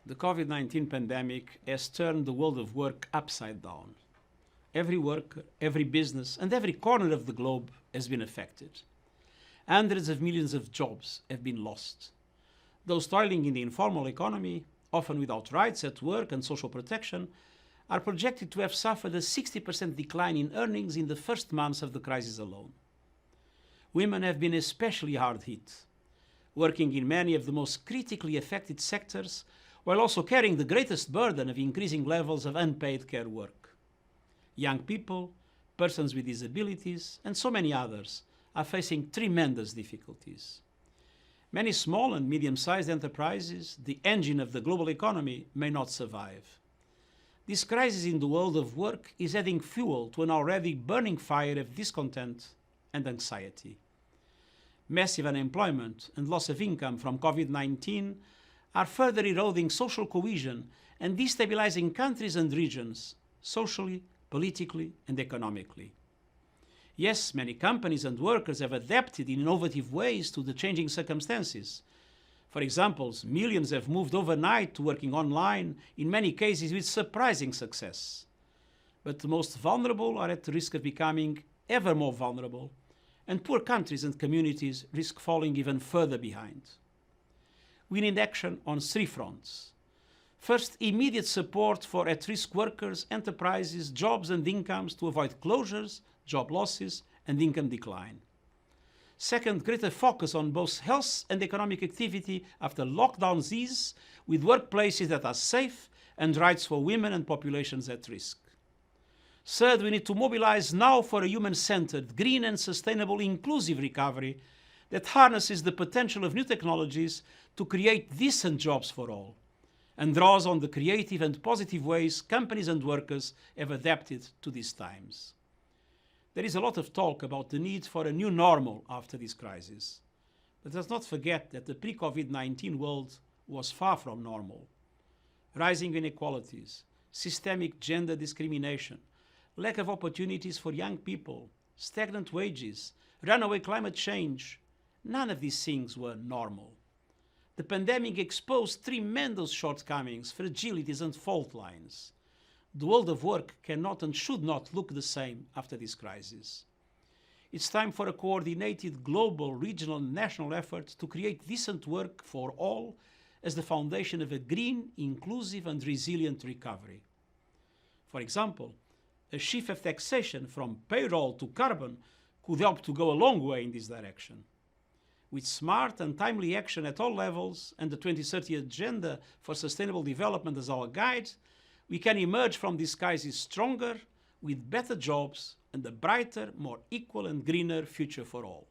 The COVID-19 pandemic has turned the world of work upside down. Every worker, every business, and every corner of the globe has been affected. Hundreds of millions of jobs have been lost. Those toiling in the informal economy, often without rights at work and social protection, are projected to have suffered a 60% decline in earnings in the first months of the crisis alone. Women have been especially hard hit, working in many of the most critically affected sectors, while also carrying the greatest burden of increasing levels of unpaid care work. Young people, persons with disabilities, and so many others are facing tremendous difficulties. Many small and medium-sized enterprises, the engine of the global economy, may not survive. This crisis in the world of work is adding fuel to an already burning fire of discontent and anxiety. Massive unemployment and loss of income from COVID-19 are further eroding social cohesion and destabilizing countries and regions, socially, politically, and economically. Yes, many companies and workers have adapted in innovative ways to the changing circumstances. For example, millions have moved overnight to working online, in many cases with surprising success. But the most vulnerable are at the risk of becoming ever more vulnerable, and poor countries and communities risk falling even further behind. We need action on three fronts. First, immediate support for at-risk workers, enterprises, jobs and incomes to avoid closures, job losses and income decline. Second, greater focus on both health and economic activity after lockdowns ease, with workplaces that are safe and rights for women and populations at risk. Third, we need to mobilize now for a human-centered, green and sustainable inclusive recovery that harnesses the potential of new technologies to create decent jobs for all, and draws on the creative and positive ways companies and workers have adapted to these times. There is a lot of talk about the need for a new normal after this crisis, but let's not forget that the pre-COVID-19 world was far from normal. Rising inequalities, systemic gender discrimination, lack of opportunities for young people, stagnant wages, runaway climate change, none of these things were normal. The pandemic exposed tremendous shortcomings, fragilities and fault lines. The world of work cannot and should not look the same after this crisis. It's time for a coordinated global, regional and national effort to create decent work for all as the foundation of a green, inclusive and resilient recovery. For example, a shift of taxation from payroll to carbon could help to go a long way in this direction. With smart and timely action at all levels and the 2030 Agenda for Sustainable Development as our guide, we can emerge from this crisis stronger, with better jobs and a brighter, more equal and greener future for all.